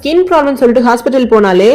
Skin problem சொல்லிட்டு hospital போனாலே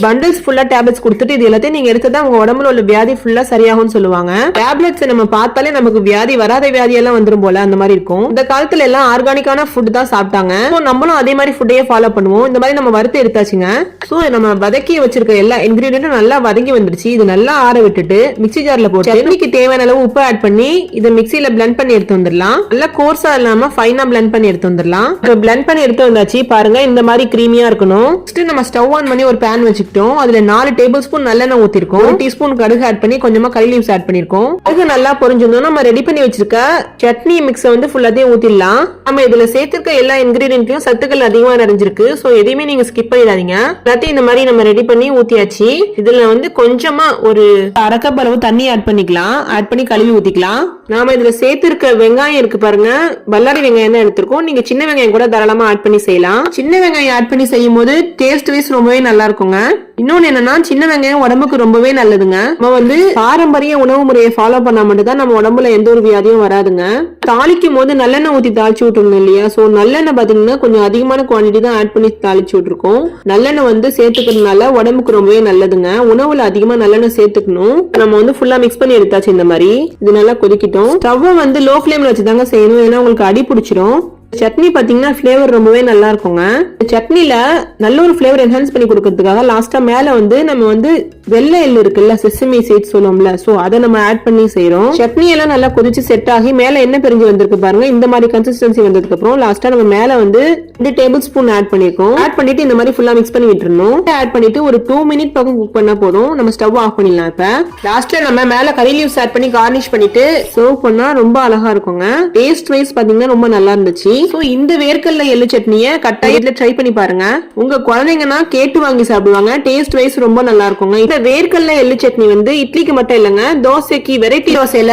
bundles ஃபுல்லா டேப்லெட்ஸ் கொடுத்துட்டு இது எல்லாத்தையும் நீங்க எடுத்தா உங்க உடம்புல உள்ள வியாதி ஃபுல்லா சரியாகும்னு சொல்லுவாங்க. டேப்லெட்ஸ் நம்ம பார்த்தாலே நமக்கு வியாதி வராத வியாதி எல்லாம் வந்துரும் போல அந்த மாதிரி இருக்கும். இந்த காலத்துல எல்லாம் ஆர்கானிக்கான ஃபுட் தான் சாப்பிட்டாங்க. நம்மளும் அதே மாதிரி ஃபுட்டையே ஃபாலோ பண்ணுவோம். இந்த மாதிரி நம்ம வறுத்து எடுத்தாச்சுங்க. சோ நம்ம வதக்கி வச்சிருக்க எல்லா இன்கிரீடியன்ட்டும் நல்லா வதங்கி வந்துருச்சு. இது நல்லா ஆற விட்டுட்டு மிக்ஸி ஜார்ல போட்டு சட்னிக்கு தேவையான அளவு உப்பு ஆட் பண்ணி இதை மிக்ஸில பிளெண்ட் பண்ணி எடுத்து வந்துடலாம். நல்லா கோர்ஸா இல்லாம ஃபைனா பிளெண்ட் பண்ணி எடுத்து வந்துடலாம். பிளெண்ட் பண்ணி எடுத்து வந்தாச்சு பாருங்க. இந்த மாதிரி கிரீமியா இருக்கணும். நம்ம ஸ்டவ் ஆன் பண்ணி ஒரு பேன் வச்சு அதுல 4 டேபிள் ஸ்பூன் நல்லெண்ணெய் ஊத்திருக்கோம். 1 டீஸ்பூன் கடுகு ஆட் பண்ணி கொஞ்சமா கறி லீவ்ஸ் ஆட் பண்ணிருக்கோம். கடுகு நல்லா பொரிஞ்சதும் நம்ம ரெடி பண்ணி வச்சிருக்க சட்னி மிக்ஸ் வந்து ஃபுல்லாத்தையும் ஊத்திடலாம். நம்ம இதுல சேர்த்திருக்க எல்லா இன்கிரீடியன்ட்லயும் சத்துக்கள் அதிகமா நிறைஞ்சிருக்கு. சோ எதையுமே நீங்க ஸ்கிப் பண்ணிடாதீங்க. எல்லாத்தையும் இந்த மாதிரி நம்ம ரெடி பண்ணி ஊத்தியாச்சு. இதுல வந்து கொஞ்சமா ஒரு அரை கப் அளவு தண்ணி ஆட் பண்ணிக்கலாம். ஆட் பண்ணி கழுவி ஊத்திக்கலாம். நாம இதுல சேர்த்திருக்க வெங்காயம் இருக்கு பாருங்க. பல்லாரி வெங்காயம் தான் எடுத்திருக்கோம். நீங்க சின்ன வெங்காயம் கூட தாராளமா ஆட் பண்ணி செய்யலாம். சின்ன வெங்காயம் ஆட் பண்ணி செய்யும் போது டேஸ்ட் வைஸ் ரொம்பவே நல்லா இருக்குங்க. இன்னொன்னு என்னன்னா சின்ன வெங்காயம் உடம்புக்கு ரொம்பவே நல்லதுங்க. நம்ம வந்து பாரம்பரிய உணவு முறையை ஃபாலோ பண்ணா மட்டும் தான் நம்ம உடம்புல எந்த ஒரு வியாதியும் வராதுங்க. தாளிக்கும் போது நல்லெண்ணெய் ஊத்தி தாளிச்சு விட்டுருங்க இல்லையா. சோ நல்லெண்ணெய் பாத்தீங்கன்னா கொஞ்சம் அதிகமான குவான்டிட்டி தான் ஆட் பண்ணி தாளிச்சு விட்டுருக்கோம். நல்லெண்ணெய் வந்து சேர்த்துக்கிறதுனால உடம்புக்கு ரொம்பவே நல்லதுங்க. உணவுல அதிகமா நல்லெண்ணெய் சேர்த்துக்கணும். நம்ம வந்து ஃபுல்லா மிக்ஸ் பண்ணி எடுத்தாச்சு. இந்த மாதிரி இது நல்லா கொதிக்கிட்டோம். ஸ்டவ் வந்து லோ ஃபிளேம்ல வச்சுதாங்க செய்யணும். ஏன்னா உங்களுக்கு அடி பிடிச்சிரும். சட்னி பாத்தீங்கன்னா ஃபிளேவர் ரொம்பவே நல்லா இருக்குங்க. சட்னில நல்ல ஒரு ஃபிளேவர் என்ஹான்ஸ் பண்ணி கொடுக்கறதுக்காக லாஸ்டா மேல வந்து நம்ம வந்து வெள்ளை எள்ளு இருக்குல்ல, செசமி சீட்ஸ் சொல்லுவோம்ல, சோ அதை நம்ம ஆட் பண்ணி செய்யறோம். சட்னி எல்லாம் நல்லா கொதிச்சு செட் ஆகி மேல என்ன பிரிஞ்சு வந்திருக்கு பாருங்க. இந்த மாதிரி கன்சிஸ்டன்சி வந்ததுக்கு அப்புறம் லாஸ்டா நம்ம மேல வந்து 2 டேபிள் ஸ்பூன் ஆட் பண்ணிருக்கோம். ஆட் பண்ணிட்டு இந்த மாதிரி ஃபுல்லா மிக்ஸ் பண்ணி விட்டுறணும். ஆட் பண்ணிட்டு ஒரு 2 மினிட் பக்கம் குக் பண்ணா போதும். நம்ம ஸ்டவ் ஆஃப் பண்ணிடலாம். இப்ப லாஸ்ட்ல நம்ம மேல கறி லீவ்ஸ் ஆட் பண்ணி கார்னிஷ் பண்ணிட்டு சர்வ் பண்ணா ரொம்ப அழகா இருக்குங்க. டேஸ்ட் வைஸ் பாத்தீங்கன்னா ரொம்ப நல்லா இருந்துச்சு. சோ இந்த வேர்க்கடலை எள்ளு சட்னியை கட்டாயத்துல ட்ரை பண்ணி பாருங்க. உங்க குழந்தைங்கன்னா கேட்டு வாங்கி சாப்பிடுவாங்க. டேஸ்ட் வைஸ் ரொம்ப நல்லா இருக்குங்க. இந்த வேர்க்கடலை எள்ளு சட்னி வந்து இட்லிக்கு மட்டும் இல்லங்க, தோசைக்கு வெரைட்டி தோசையில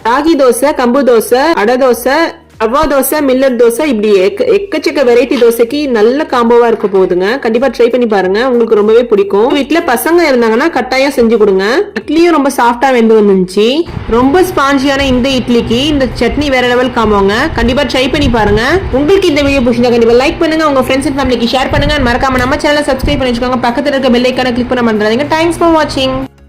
ராகி தோசை, கம்பு தோசை, அடை தோசை, ரவா தோசை, மில்லட் தோசை, இப்படி எக்கச்சக்க வெரைட்டி தோசைக்கு நல்ல காம்போவா இருக்க போகுதுங்க. கண்டிப்பா ட்ரை பண்ணி பாருங்க. உங்களுக்கு ரொம்பவே பிடிக்கும். வீட்டுல பசங்க இருந்தாங்கன்னா கட்டாயம் செஞ்சு கொடுங்க. இட்லியும் ரொம்ப சாஃப்டா வெந்து வந்துச்சு. ரொம்ப ஸ்பாஞ்சியான இந்த இட்லிக்கு இந்த சட்னி வேற லெவல் காம்போங்க. கண்டிப்பா ட்ரை பண்ணி பாருங்க. உங்களுக்கு இந்த வீடியோ பிடிச்சிருந்தா கண்டிப்பா லைக் பண்ணுங்க. உங்க ஃப்ரெண்ட்ஸ் அண்ட் ஃபேமிலிக்கு ஷேர் பண்ணுங்க. மறக்காம நம்ம சேனலை சப்ஸ்கிரைப் பண்ணி வச்சுக்கோங்க. பக்கத்துல இருக்க பெல் ஐகானை கிளிக் பண்ண மறந்துடாதீங்க. தேங்க்ஸ் ஃபார் வாட்சிங்.